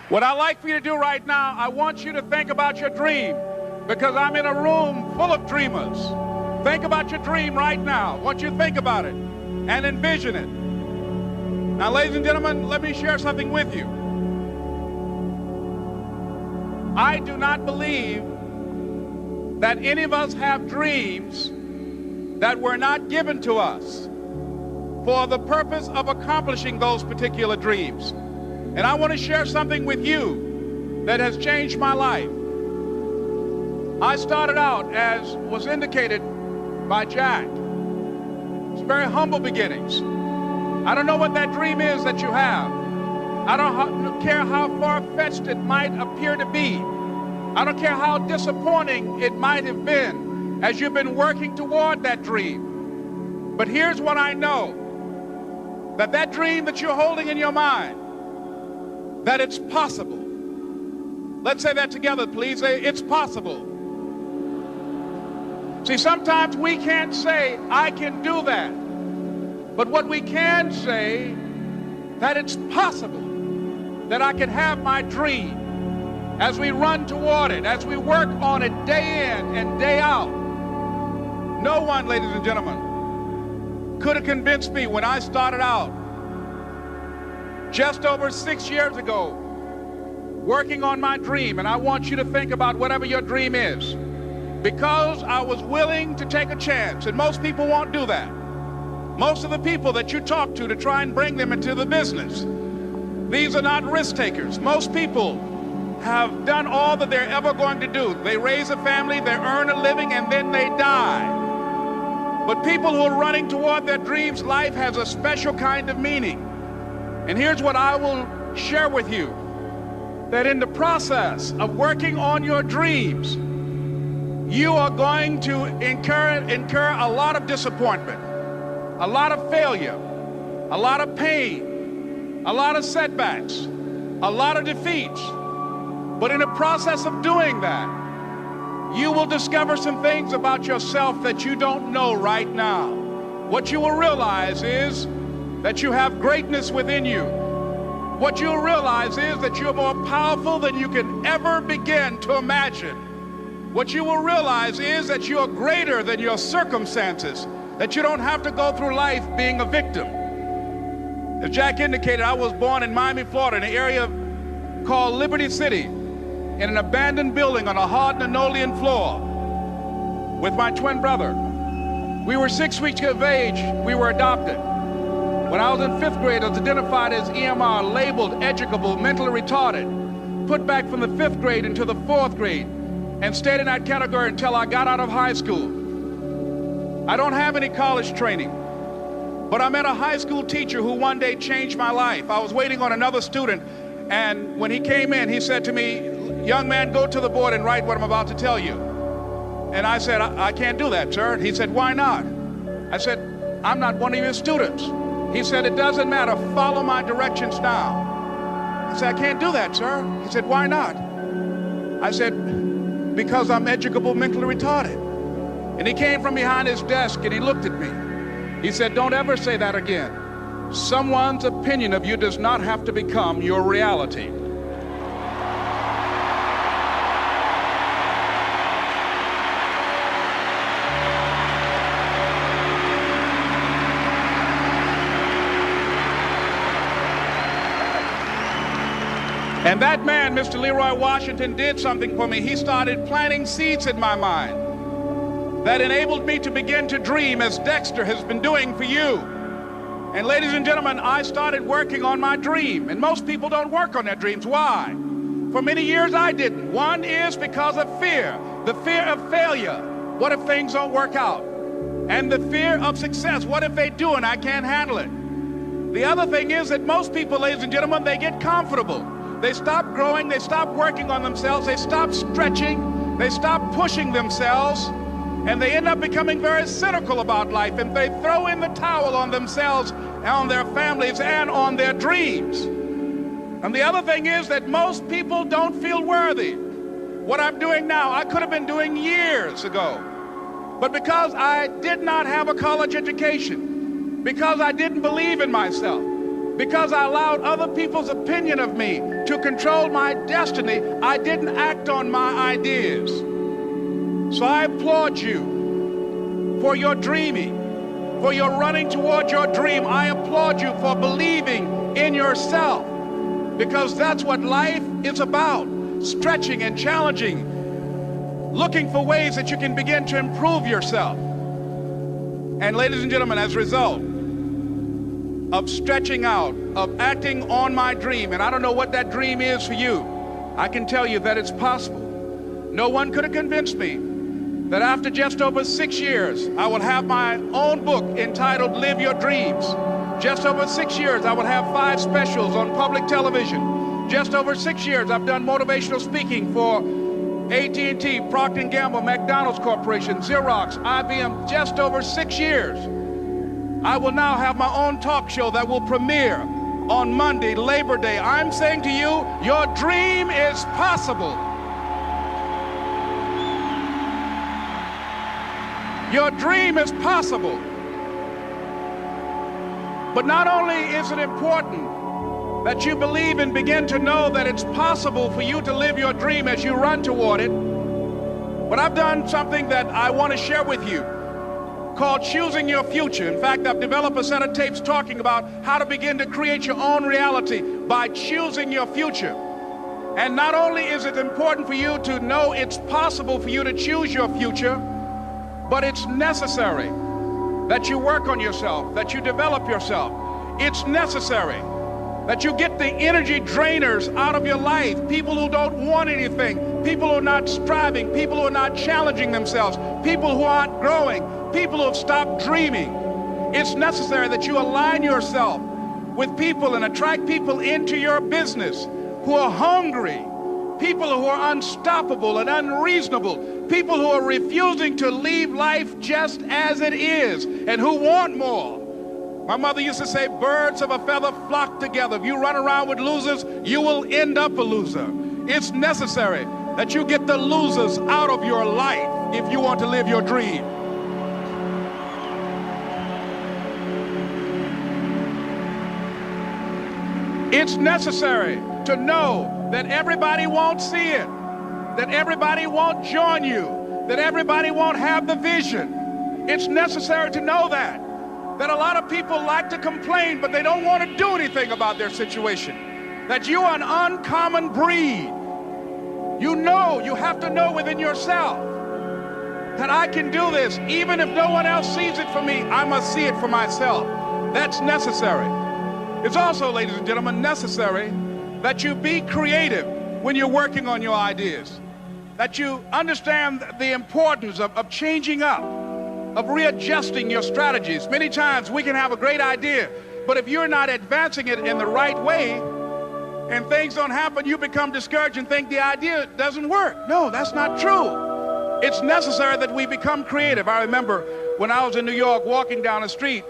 What I'd like for you to do right now, I want you to think about your dream, because I'm in a room full of dreamers. Think about your dream right now. I want you to think about it and envision it. Now, ladies and gentlemen, let me share something with you. I do not believe that any of us have dreams that were not given to us for the purpose of accomplishing those particular dreams. And I want to share something with you that has changed my life. I started out, as was indicated by Jack, it's very humble beginnings. I don't know what that dream is that you have. I don't care how far-fetched it might appear to be. I don't care how disappointing it might have been as you've been working toward that dream. But here's what I know, that dream that you're holding in your mind, that it's possible. Let's say that together, please. Say, it's possible. See, sometimes we can't say, I can do that. But what we can say, that it's possible that I can have my dream as we run toward it, as we work on it day in and day out. No one, ladies and gentlemen, could have convinced me when I started out just over 6 years ago, working on my dream. And I want you to think about whatever your dream is, because I was willing to take a chance. And most people won't do that. Most of the people that you talk to try and bring them into the business, these are not risk takers. Most people have done all that they're ever going to do. They raise a family, they earn a living, and then they die. But people who are running toward their dreams, life has a special kind of meaning. And here's what I will share with you, that in the process of working on your dreams, you are going to incur a lot of disappointment, a lot of failure, a lot of pain, a lot of setbacks, a lot of defeats. But in the process of doing that, you will discover some things about yourself that you don't know right now. What you will realize is that you have greatness within you. What you'll realize is that you're more powerful than you can ever begin to imagine. What you will realize is that you are greater than your circumstances, that you don't have to go through life being a victim. As Jack indicated, I was born in Miami, Florida, in an area called Liberty City, in an abandoned building on a hard linoleum floor with my twin brother. We were 6 weeks of age. We were adopted. When I was in 5th grade, I was identified as EMR, labeled educable, mentally retarded, put back from the 5th grade into the 4th grade, and stayed in that category until I got out of high school. I don't have any college training, but I met a high school teacher who one day changed my life. I was waiting on another student, and when he came in, he said to me, "Young man, go to the board and write what I'm about to tell you." And I said, I can't do that, sir. He said, "Why not?" I said, "I'm not one of your students." He said, "It doesn't matter, follow my directions now." I said, "I can't do that, sir." He said, "Why not?" I said, "Because I'm educable, mentally retarded." And he came from behind his desk and he looked at me. He said, "Don't ever say that again. Someone's opinion of you does not have to become your reality." And that man, Mr. Leroy Washington, did something for me. He started planting seeds in my mind that enabled me to begin to dream, as Dexter has been doing for you. And ladies and gentlemen, I started working on my dream. And most people don't work on their dreams. Why? For many years I didn't. One is because of fear. The fear of failure. What if things don't work out? And the fear of success. What if they do and I can't handle it? The other thing is that most people, ladies and gentlemen, they get comfortable. They stop growing, they stop working on themselves, they stop stretching, they stop pushing themselves, and they end up becoming very cynical about life, and they throw in the towel on themselves, on their families, and on their dreams. And the other thing is that most people don't feel worthy. What I'm doing now, I could have been doing years ago. But because I did not have a college education, because I didn't believe in myself, Because I allowed other people's opinion of me to control my destiny, I didn't act on my ideas. So I applaud you for your dreaming, for your running toward your dream. I applaud you for believing in yourself, because that's what life is about, stretching and challenging, looking for ways that you can begin to improve yourself. And ladies and gentlemen, as a result of stretching out, of acting on my dream, and I don't know what that dream is for you, I can tell you that it's possible. No one could have convinced me that after just over 6 years, I will have my own book entitled Live Your Dreams. Just over 6 years, I will have 5 specials on public television. Just over 6 years, I've done motivational speaking for AT&T, Procter & Gamble, McDonald's Corporation, Xerox, IBM. Just over 6 years. I will now have my own talk show that will premiere on Monday, Labor Day. I'm saying to you, your dream is possible. Your dream is possible. But not only is it important that you believe and begin to know that it's possible for you to live your dream as you run toward it, but I've done something that I want to share with you called Choosing Your Future. In fact, I've developed a set of tapes talking about how to begin to create your own reality by choosing your future. And not only is it important for you to know it's possible for you to choose your future, but it's necessary that you work on yourself, that you develop yourself. It's necessary that you get the energy drainers out of your life, people who don't want anything, people who are not striving, people who are not challenging themselves, people who aren't growing, people who have stopped dreaming. It's necessary that you align yourself with people and attract people into your business who are hungry, people who are unstoppable and unreasonable, people who are refusing to leave life just as it is and who want more. My mother used to say, birds of a feather flock together. If you run around with losers, you will end up a loser. It's necessary that you get the losers out of your life if you want to live your dream. It's necessary to know that everybody won't see it, that everybody won't join you, that everybody won't have the vision. It's necessary to know that a lot of people like to complain, but they don't want to do anything about their situation, that you are an uncommon breed. You know, you have to know within yourself that I can do this. Even if no one else sees it for me, I must see it for myself. That's necessary. It's also, ladies and gentlemen, necessary that you be creative when you're working on your ideas, that you understand the importance of changing up, of readjusting your strategies. Many times we can have a great idea, but if you're not advancing it in the right way and things don't happen, you become discouraged and think the idea doesn't work. No, that's not true. It's necessary that we become creative. I remember when I was in New York walking down the street,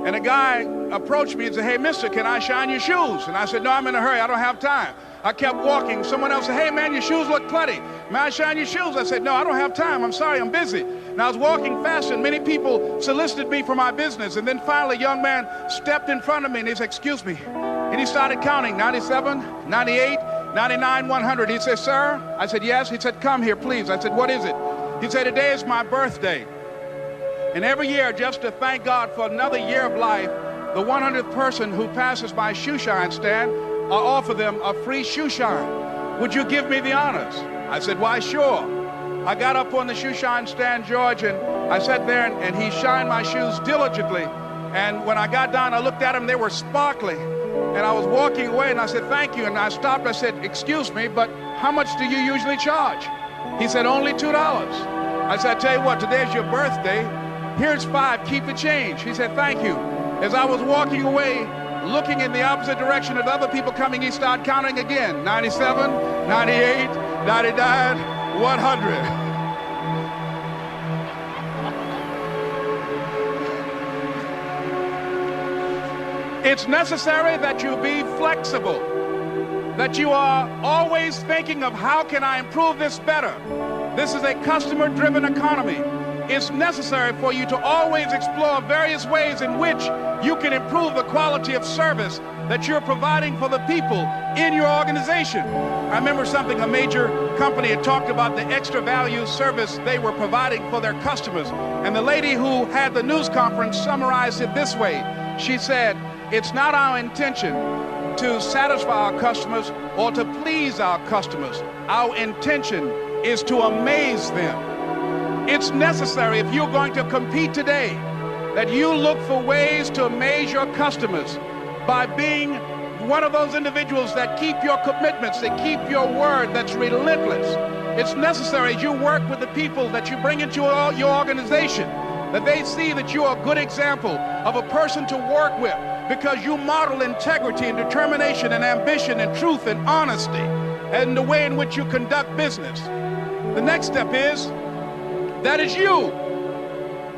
and a guy approached me and said, "Hey, mister, can I shine your shoes?" And I said, "No, I'm in a hurry. I don't have time." I kept walking. Someone else said, "Hey, man, your shoes look plenty. May I shine your shoes?" I said, "No, I don't have time. I'm sorry, I'm busy." And I was walking fast, and many people solicited me for my business. And then finally, a young man stepped in front of me, and he said, "Excuse me." And he started counting, 97, 98, 99, 100. He said, "Sir?" I said, "Yes." He said, "Come here, please." I said, "What is it?" He said, "Today is my birthday. And every year, just to thank God for another year of life, the 100th person who passes my shoe shine stand, I offer them a free shoe shine. Would you give me the honors?" I said, "Why, sure." I got up on the shoe shine stand, George, and I sat there and he shined my shoes diligently. And when I got down, I looked at them, they were sparkling. And I was walking away and I said, "Thank you." And I stopped, I said, "Excuse me, but how much do you usually charge?" He said, "Only $2. I said, "I tell you what, today's your birthday. Here's $5, keep the change." He said, "Thank you." As I was walking away, looking in the opposite direction at other people coming, he started counting again. 97, 98, 99, 100. It's necessary that you be flexible, that you are always thinking of how can I improve this better. This is a customer-driven economy. it's necessary for you to always explore various ways in which you can improve the quality of service that you're providing for the people in your organization. I remember something a major company had talked about, the extra value service they were providing for their customers. And the lady who had the news conference summarized it this way. She said, "It's not our intention to satisfy our customers or to please our customers. Our intention is to amaze them." It's necessary, if you're going to compete today, that you look for ways to amaze your customers by being one of those individuals that keep your commitments, that keep your word, that's relentless. It's necessary as you work with the people that you bring into your organization, that they see that you are a good example of a person to work with, because you model integrity and determination and ambition and truth and honesty and the way in which you conduct business. The next step is, that is you.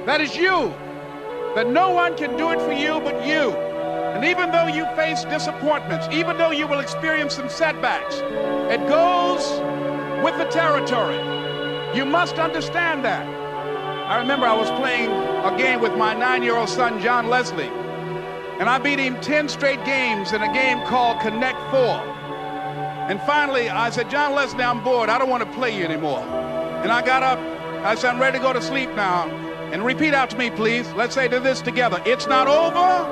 That is you. That no one can do it for you but you. And even though you face disappointments, even though you will experience some setbacks, it goes with the territory. You must understand that. I remember I was playing a game with my 9-year-old son, John Leslie, and I beat him 10 straight games in a game called Connect 4. And finally, I said, "John Leslie, I'm bored. I don't want to play you anymore." And I got up. I said, "I'm ready to go to sleep now." And repeat out to me, please. Let's say this together. It's not over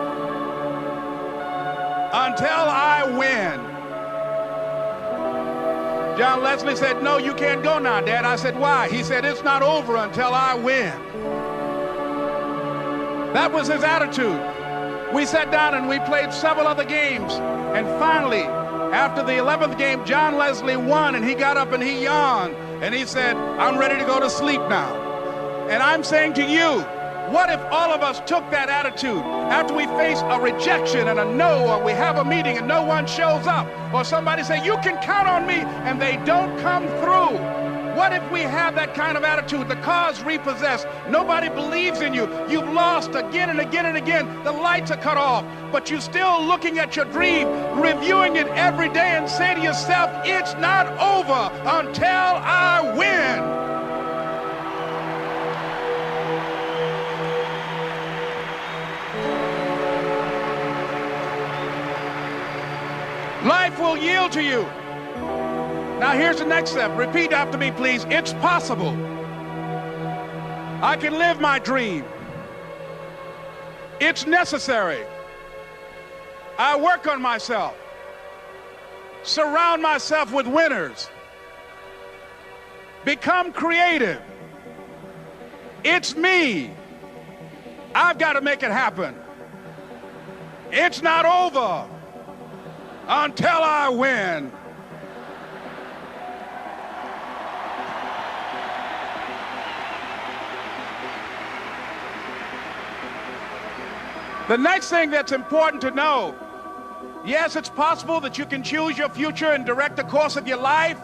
until I win. John Leslie said, "No, you can't go now, Dad." I said, "Why?" He said, "It's not over until I win." That was his attitude. We sat down and we played several other games. And finally, after the 11th game, John Leslie won, and he got up and he yawned. And he said, "I'm ready to go to sleep now." And I'm saying to you, what if all of us took that attitude after we face a rejection and a no, or we have a meeting and no one shows up, or somebody say, "You can count on me," and they don't come through? What if we have that kind of attitude? The car's repossessed. Nobody believes in you. You've lost again and again and again. The lights are cut off, but you're still looking at your dream, reviewing it every day, and say to yourself, "It's not over until I win." Life will yield to you. Now here's the next step. Repeat after me, please. It's possible. I can live my dream. It's necessary. I work on myself. Surround myself with winners. Become creative. It's me. I've got to make it happen. It's not over until I win. The next thing that's important to know, yes, it's possible that you can choose your future and direct the course of your life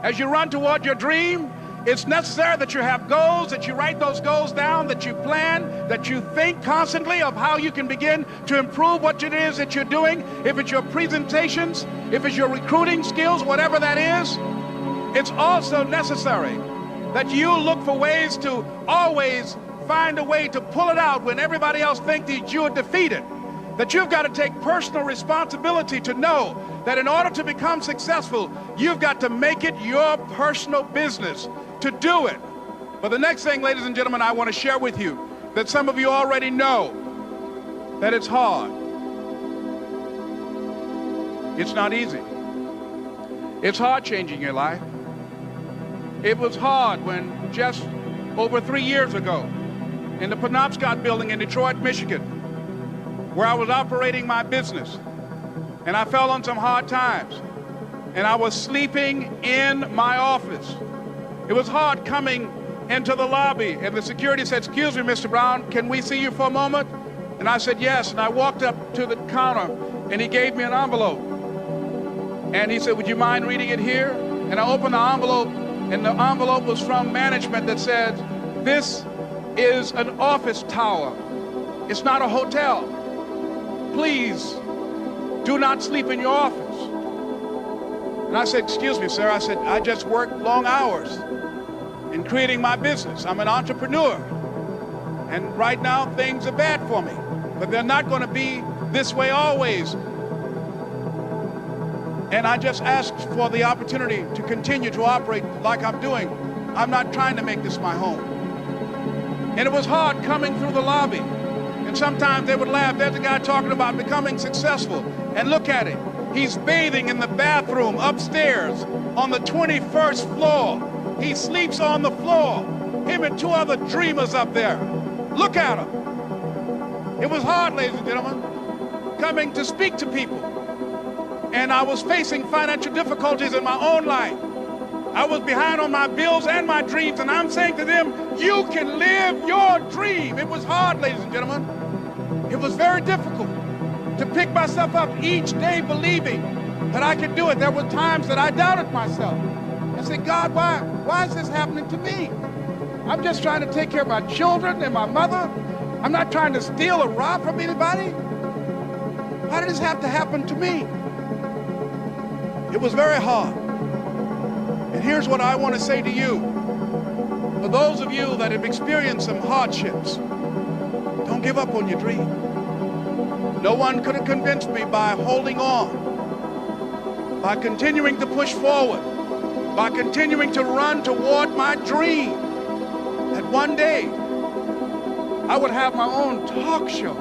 as you run toward your dream. It's necessary that you have goals, that you write those goals down, that you plan, that you think constantly of how you can begin to improve what it is that you're doing. If it's your presentations, if it's your recruiting skills, whatever that is, it's also necessary that you look for ways to always find a way to pull it out when everybody else thinks that you are defeated. That you've got to take personal responsibility to know that in order to become successful, you've got to make it your personal business to do it. But the next thing, ladies and gentlemen, I want to share with you that some of you already know that it's hard. It's not easy. It's hard changing your life. It was hard when just over 3 years ago in the Penobscot building in Detroit, Michigan, where I was operating my business, and I fell on some hard times, and I was sleeping in my office. It was hard coming into the lobby, and the security said, "Excuse me, Mr. Brown, can we see you for a moment?" And I said, "Yes." And I walked up to the counter, and he gave me an envelope. And he said, "Would you mind reading it here?" And I opened the envelope, and the envelope was from management that said, "This is an office tower. It's not a hotel. Please do not sleep in your office." And I said, "Excuse me, sir." I said, "I just work long hours." in creating my business. I'm an entrepreneur. And right now, things are bad for me. But they're not going to be this way always. And I just asked for the opportunity to continue to operate like I'm doing. I'm not trying to make this my home. And it was hard coming through the lobby. And sometimes they would laugh. There's a guy talking about becoming successful. And look at him. He's bathing in the bathroom upstairs on the 21st floor. He sleeps on the floor. Him and two other dreamers up there. Look at him. It was hard, ladies and gentlemen, coming to speak to people. And I was facing financial difficulties in my own life. I was behind on my bills and my dreams, and I'm saying to them, you can live your dream. It was hard, ladies and gentlemen. It was very difficult to pick myself up each day believing that I could do it. There were times that I doubted myself and said, God, why is this happening to me? I'm just trying to take care of my children and my mother. I'm not trying to steal or rob from anybody. Why did this have to happen to me? It was very hard. And here's what I want to say to you. For those of you that have experienced some hardships, don't give up on your dream. No one could have convinced me by holding on, by continuing to push forward, by continuing to run toward my dream, that one day I would have my own talk show.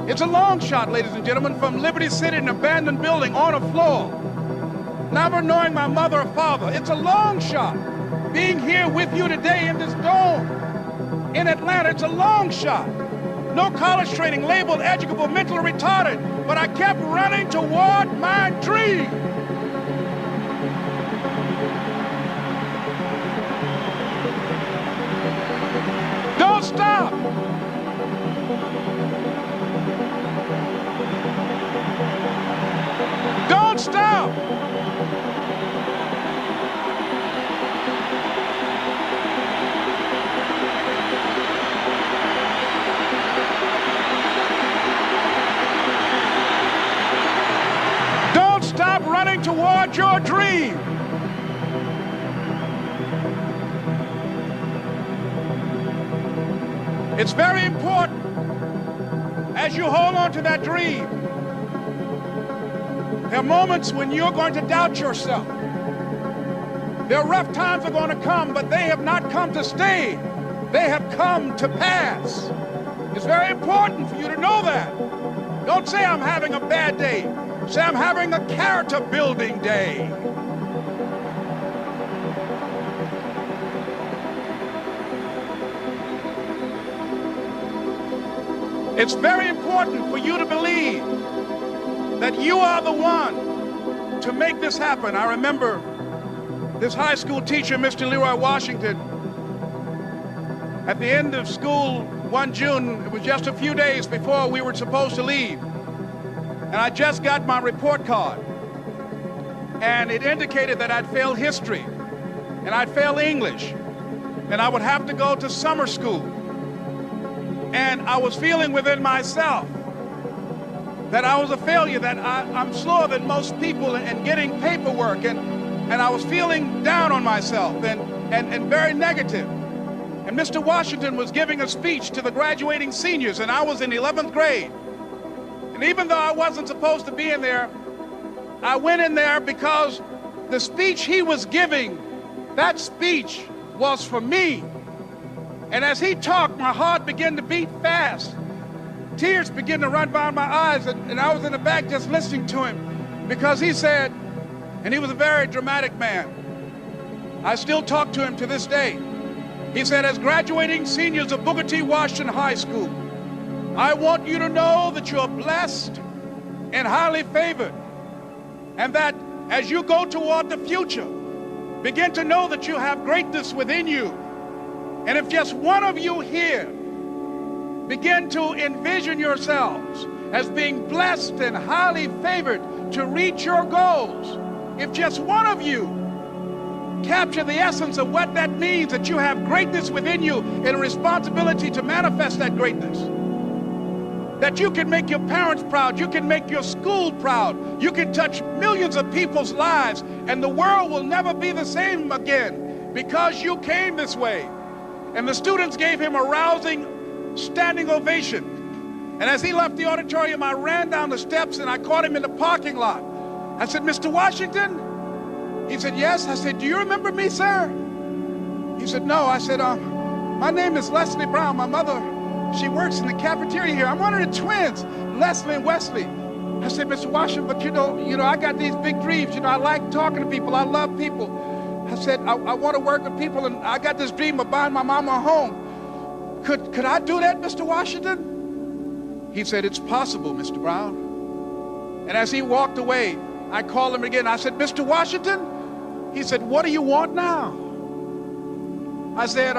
It's a long shot, ladies and gentlemen, from Liberty City, an abandoned building on a floor, never knowing my mother or father. It's a long shot. Being here with you today in this dome in Atlanta, it's a long shot. No college training, labeled educable, mentally retarded, but I kept running toward my dream. Don't stop. Don't stop. Don't stop running toward your dream. It's very important as you hold on to that dream. There are moments when you're going to doubt yourself. There are rough times are going to come, but they have not come to stay. They have come to pass. It's very important for you to know that. Don't say I'm having a bad day. Say I'm having a character building day. It's very important for you to believe that you are the one to make this happen. I remember this high school teacher, Mr. Leroy Washington, at the end of school one June, it was just a few days before we were supposed to leave, and I just got my report card, and it indicated that I'd failed history, and I'd failed English, and I would have to go to summer school. And I was feeling within myself that I was a failure, that I'm slower than most people in getting paperwork, and I was feeling down on myself and very negative. And Mr. Washington was giving a speech to the graduating seniors, and I was in 11th grade. And even though I wasn't supposed to be in there, I went in there because the speech he was giving, that speech was for me. And as he talked, my heart began to beat fast. Tears began to run down my eyes, and I was in the back just listening to him because he said, and he was a very dramatic man. I still talk to him to this day. He said, as graduating seniors of Booker T. Washington High School, I want you to know that you're blessed and highly favored, and that as you go toward the future, begin to know that you have greatness within you. And if just one of you here begin to envision yourselves as being blessed and highly favored to reach your goals, if just one of you capture the essence of what that means, that you have greatness within you and a responsibility to manifest that greatness, that you can make your parents proud, you can make your school proud, you can touch millions of people's lives, and the world will never be the same again. because you came this way. And the students gave him a rousing standing ovation. And as he left the auditorium, I ran down the steps and I caught him in the parking lot. I said, Mr. Washington? He said, yes. I said, do you remember me, sir? He said, no. I said, my name is Leslie Brown. My mother, she works in the cafeteria here. I'm one of the twins, Leslie and Wesley. I said, Mr. Washington, but you know, I got these big dreams. I like talking to people. I love people. I said, I want to work with people, and I got this dream of buying my mama a home. Could I do that, Mr. Washington? He said, it's possible, Mr. Brown. And as he walked away, I called him again. I said, Mr. Washington? He said, what do you want now? I said,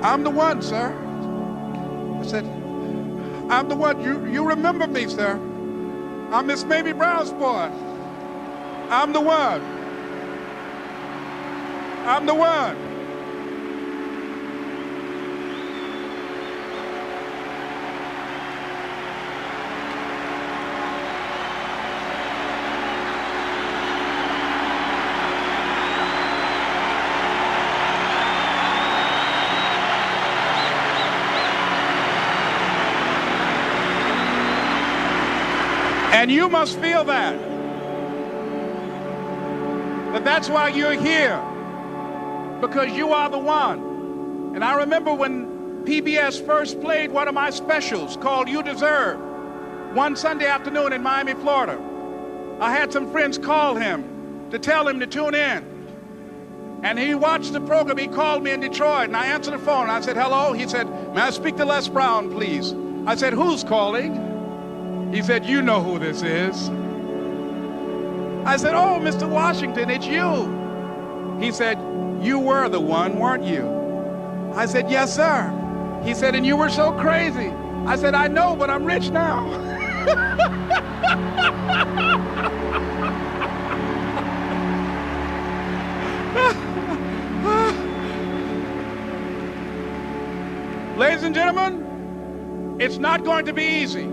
I'm the one, sir. I said, I'm the one. You remember me, sir. I'm Miss Mamie Brown's boy. I'm the one. I'm the one. And you must feel that that's why you're here, because you are the one. And I remember when PBS first played one of my specials called You Deserve, one Sunday afternoon in Miami, Florida. I had some friends call him to tell him to tune in. And he watched the program. He called me in Detroit, and I answered the phone. I said, hello. He said, may I speak to Les Brown, please? I said, who's calling? He said, you know who this is. I said, oh, Mr. Washington, it's you. He said, you were the one, weren't you? I said, yes, sir. He said, and you were so crazy. I said, I know, but I'm rich now. Ladies and gentlemen, it's not going to be easy.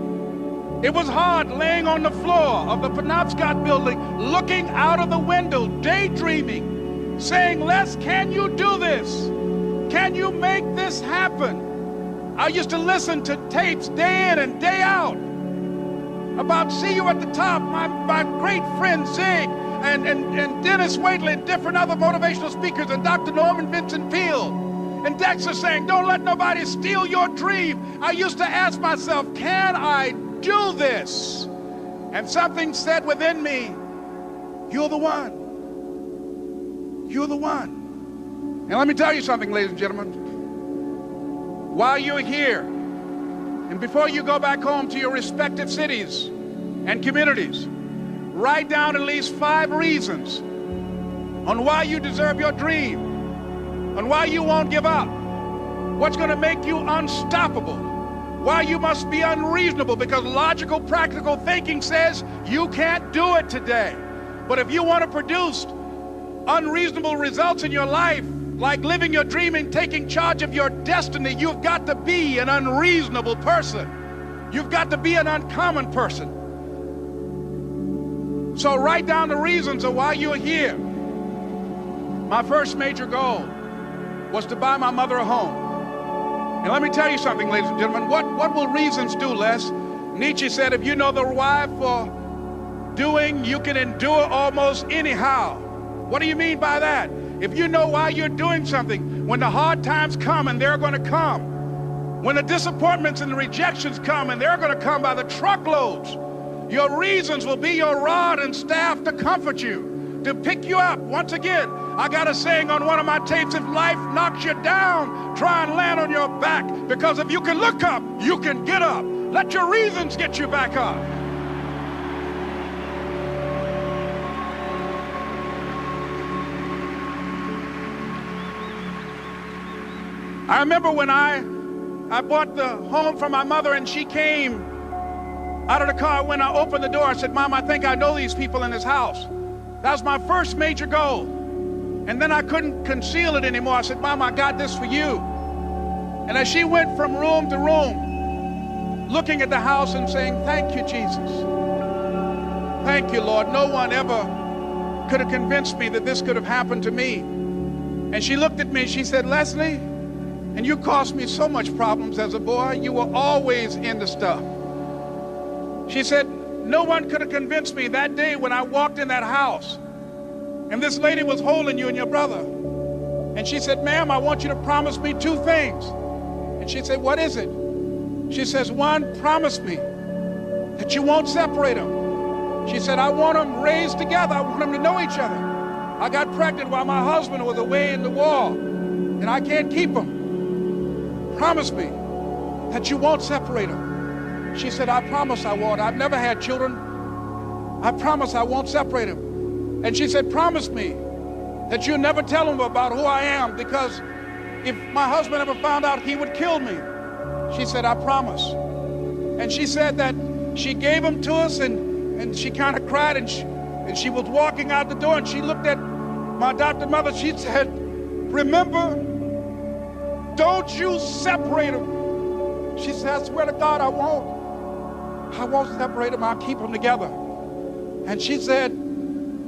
It was hard laying on the floor of the Penobscot building, looking out of the window, daydreaming, saying, Les, can you do this? Can you make this happen? I used to listen to tapes day in and day out about See You at the Top, my great friend Zig and Dennis Waitley and different other motivational speakers and Dr. Norman Vincent Peale and Dexter saying, don't let nobody steal your dream. I used to ask myself, can I do this? And something said within me, you're the one. You're the one. And let me tell you something, ladies and gentlemen. While you're here, and before you go back home to your respective cities and communities, write down at least 5 reasons on why you deserve your dream, on why you won't give up, what's going to make you unstoppable, why you must be unreasonable, because logical, practical thinking says you can't do it today. But if you want to produce unreasonable results in your life, like living your dream and taking charge of your destiny, you've got to be an unreasonable person. You've got to be an uncommon person. So write down the reasons of why you're here. My first major goal was to buy my mother a home. And let me tell you something, ladies and gentlemen. What will reasons do, Les? Nietzsche said, if you know the why for doing, you can endure almost anyhow. What do you mean by that? If you know why you're doing something, when the hard times come, and they're going to come, when the disappointments and the rejections come, and they're going to come by the truckloads, your reasons will be your rod and staff to comfort you, to pick you up. Once again, I got a saying on one of my tapes, if life knocks you down, try and land on your back, because if you can look up, you can get up. Let your reasons get you back up. I remember when I bought the home for my mother, and she came out of the car. When I opened the door, I said, Mom, I think I know these people in this house. That was my first major goal. And then I couldn't conceal it anymore. I said, Mom, I got this for you. And as she went from room to room, looking at the house and saying, thank you, Jesus. Thank you, Lord. No one ever could have convinced me that this could have happened to me. And she looked at me and she said, Leslie, and you caused me so much problems as a boy. You were always into stuff. She said, no one could have convinced me that day when I walked in that house and this lady was holding you and your brother. And she said, ma'am, I want you to promise me 2 things. And she said, what is it? She says, 1, promise me that you won't separate them. She said, I want them raised together. I want them to know each other. I got pregnant while my husband was away in the war, and I can't keep them. Promise me that you won't separate them. She said, I promise I won't. I've never had children. I promise I won't separate them. And she said, promise me that you'll never tell them about who I am, because if my husband ever found out, he would kill me. She said, I promise. And she said that she gave them to us, and she kind of cried, and she was walking out the door, and she looked at my adopted mother. She said, remember, don't you separate them. She said, I swear to God, I won't separate them. I'll keep them together. And she said,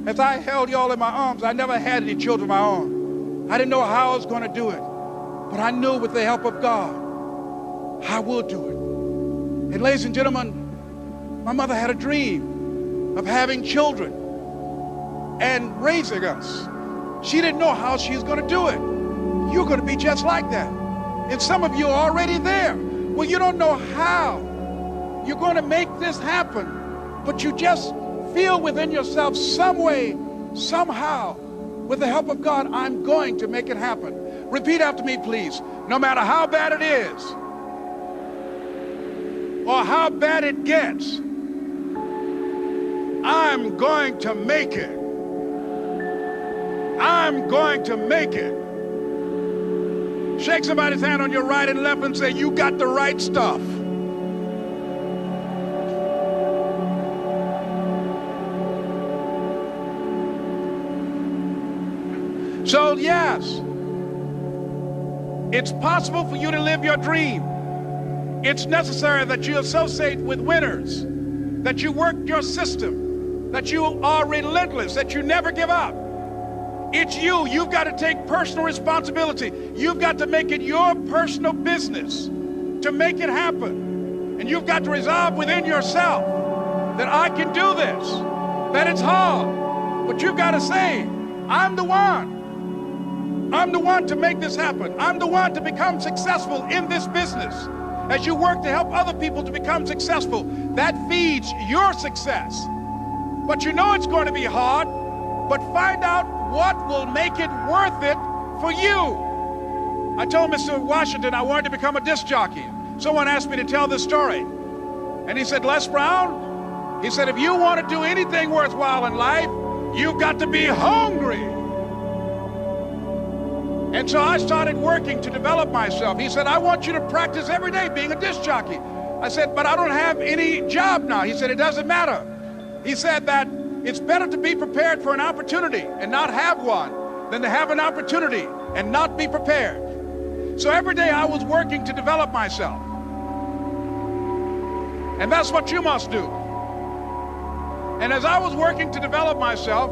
as I held y'all in my arms, I never had any children of my own. I didn't know how I was going to do it, but I knew with the help of God, I will do it. And ladies and gentlemen, my mother had a dream of having children and raising us. She didn't know how she was going to do it. You're going to be just like that. And some of you are already there. Well, you don't know how you're going to make this happen, but you just feel within yourself some way, somehow, with the help of God, I'm going to make it happen. Repeat after me, please. No matter how bad it is or how bad it gets, I'm going to make it. I'm going to make it. Shake somebody's hand on your right and left and say, you got the right stuff. So yes, it's possible for you to live your dream. It's necessary that you associate with winners, that you work your system, that you are relentless, that you never give up. It's you. You've got to take personal responsibility. You've got to make it your personal business to make it happen. And you've got to resolve within yourself that I can do this, that it's hard, but you've got to say, I'm the one. I'm the one to make this happen. I'm the one to become successful in this business. As you work to help other people to become successful, that feeds your success. But you know it's going to be hard, but find out what will make it worth it for you. I told Mr. Washington I wanted to become a disc jockey. Someone asked me to tell this story. And he said, Les Brown, he said, if you want to do anything worthwhile in life, you've got to be hungry. And so I started working to develop myself. He said, I want you to practice every day being a disc jockey. I said, but I don't have any job now. He said, it doesn't matter. He said that it's better to be prepared for an opportunity and not have one than to have an opportunity and not be prepared. So every day I was working to develop myself. And that's what you must do. And as I was working to develop myself,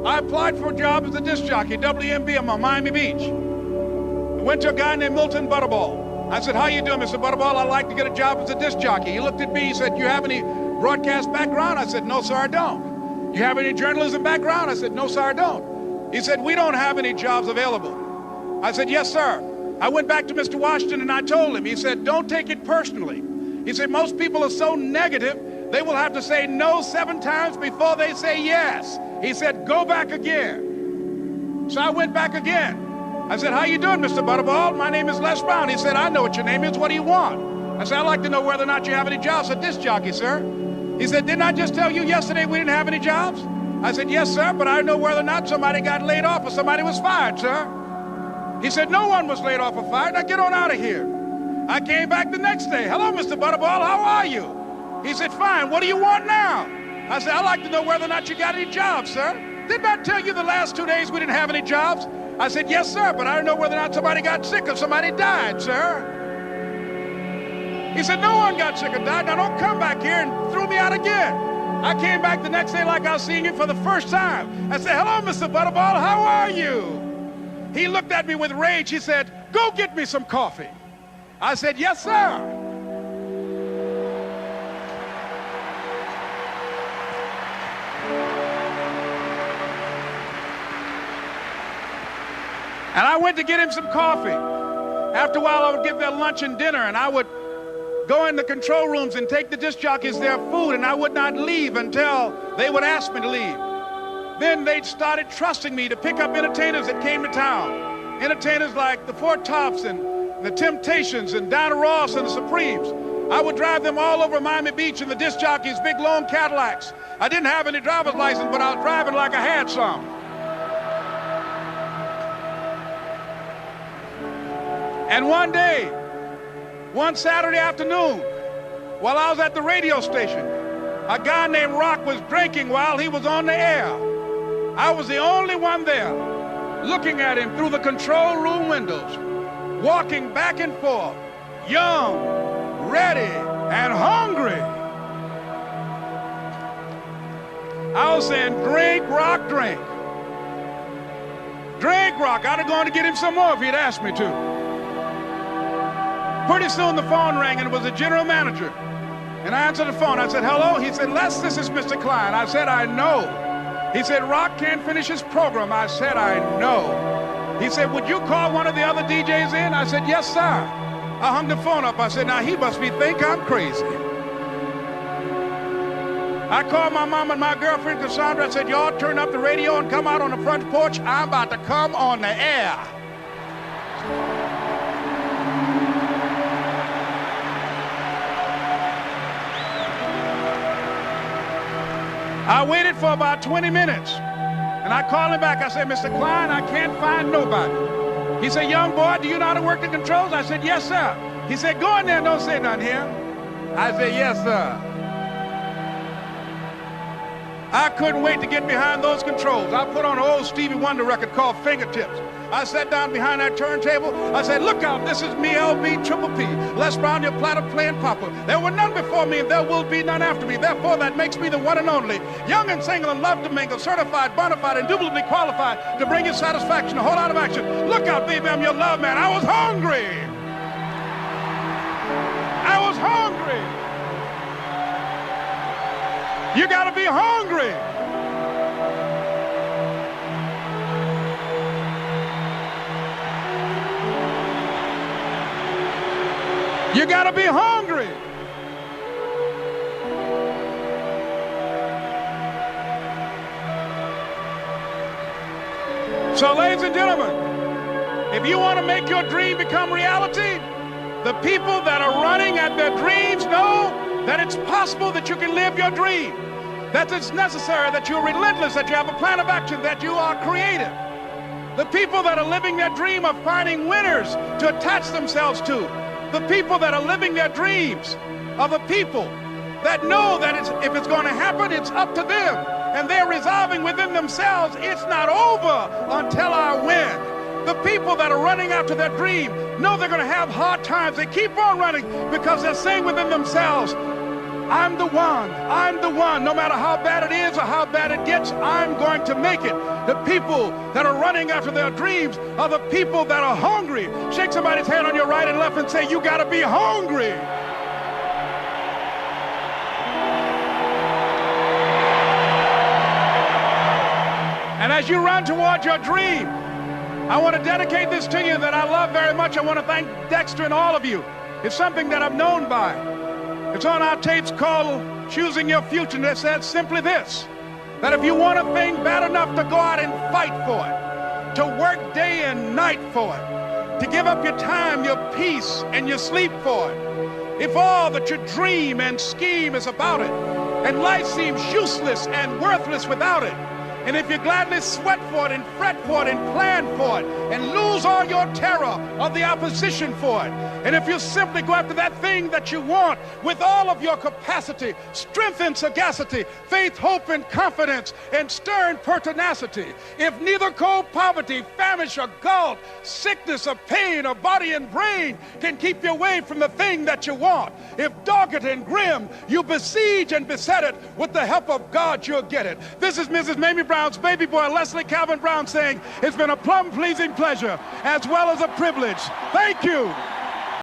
I applied for a job as a disc jockey, WMB, in Miami Beach. I went to a guy named Milton Butterball. I said, how you doing, Mr. Butterball? I'd like to get a job as a disc jockey. He looked at me, he said, you have any broadcast background? I said, no, sir, I don't. You have any journalism background? I said, no, sir, I don't. He said, we don't have any jobs available. I said, yes, sir. I went back to Mr. Washington and I told him. He said, don't take it personally. He said, most people are so negative, they will have to say no 7 times before they say yes. He said, go back again. So I went back again. I said, how you doing, Mr. Butterball? My name is Les Brown. He said, I know what your name is. What do you want? I said, I'd like to know whether or not you have any jobs as a disc jockey, sir. He said, didn't I just tell you yesterday we didn't have any jobs? I said, yes, sir, but I know whether or not somebody got laid off or somebody was fired, sir. He said, no one was laid off or fired. Now get on out of here. I came back the next day. Hello, Mr. Butterball, how are you? He said, fine, what do you want now? I said, I'd like to know whether or not you got any jobs, sir. Didn't I tell you the last 2 days we didn't have any jobs? I said, yes, sir, but I don't know whether or not somebody got sick or somebody died, sir. He said, no one got sick or died. Now don't come back here and throw me out again. I came back the next day like I was seeing him for the first time. I said, hello, Mr. Butterball, how are you? He looked at me with rage. He said, go get me some coffee. I said, yes, sir. And I went to get him some coffee. After a while, I would give their lunch and dinner, and I would go in the control rooms and take the disc jockeys their food, and I would not leave until they would ask me to leave. Then they started trusting me to pick up entertainers that came to town. Entertainers like the Four Tops and the Temptations and Diana Ross and the Supremes. I would drive them all over Miami Beach in the disc jockeys' big long Cadillacs. I didn't have any driver's license, but I was driving like I had some. And one day, one Saturday afternoon, while I was at the radio station, a guy named Rock was drinking while he was on the air. I was the only one there, looking at him through the control room windows, walking back and forth, young, ready, and hungry. I was saying, drink, Rock, drink. Drink, Rock. I'd have gone to get him some more if he'd asked me to. Pretty soon the phone rang, and it was the general manager. And I answered the phone. I said, hello? He said, Les, this is Mr. Klein. I said, I know. He said, Rock can't finish his program. I said, I know. He said, would you call one of the other DJs in? I said, yes, sir. I hung the phone up. I said, now he must think I'm crazy. I called my mom and my girlfriend, Cassandra. I said, y'all turn up the radio and come out on the front porch. I'm about to come on the air. I waited for about 20 minutes, and I called him back. I said, Mr. Klein, I can't find nobody. He said, young boy, do you know how to work the controls? I said, yes, sir. He said, go in there and don't say nothing here. I said, yes, sir. I couldn't wait to get behind those controls. I put on an old Stevie Wonder record called Fingertips. I sat down behind that turntable. I said, look out, this is me, LB, Triple P. Les Brown, your platter playing Papa. There were none before me, and there will be none after me. Therefore, that makes me the one and only. Young and single and love to mingle, certified, bona fide, indubitably qualified to bring you satisfaction, a whole lot of action. Look out, baby, I'm your love man. I was hungry. I was hungry. You gotta be hungry. You gotta be hungry. So, ladies and gentlemen, if you want to make your dream become reality, the people that are running at their dreams know that it's possible that you can live your dream, that it's necessary, that you're relentless, that you have a plan of action, that you are creative. The people that are living their dream are finding winners to attach themselves to. The people that are living their dreams are the people that know that if it's going to happen, it's up to them. And they're resolving within themselves, it's not over until I win. The people that are running after their dream know they're going to have hard times. They keep on running because they're saying within themselves, I'm the one. No matter how bad it is or how bad it gets, I'm going to make it. The people that are running after their dreams are the people that are hungry. Shake somebody's hand on your right and left and say, you got to be hungry. And as you run toward your dream, I want to dedicate this to you that I love very much. I want to thank Dexter and all of you. It's something that I'm known by. It's on our tapes called Choosing Your Future, and it says simply this, that if you want a thing bad enough to go out and fight for it, to work day and night for it, to give up your time, your peace, and your sleep for it, if all that you dream and scheme is about it, and life seems useless and worthless without it, And if you gladly sweat for it and fret for it and plan for it and lose all your terror of the opposition for it, and if you simply go after that thing that you want with all of your capacity, strength and sagacity, faith, hope and confidence, and stern pertinacity, if neither cold poverty, famish or gulf, sickness or pain or body and brain can keep you away from the thing that you want, if dogged and grim you besiege and beset it, with the help of God you'll get it. This is Mrs. Mamie Brown's baby boy, Leslie Calvin Brown, saying it's been a plumb pleasing pleasure as well as a privilege. Thank you.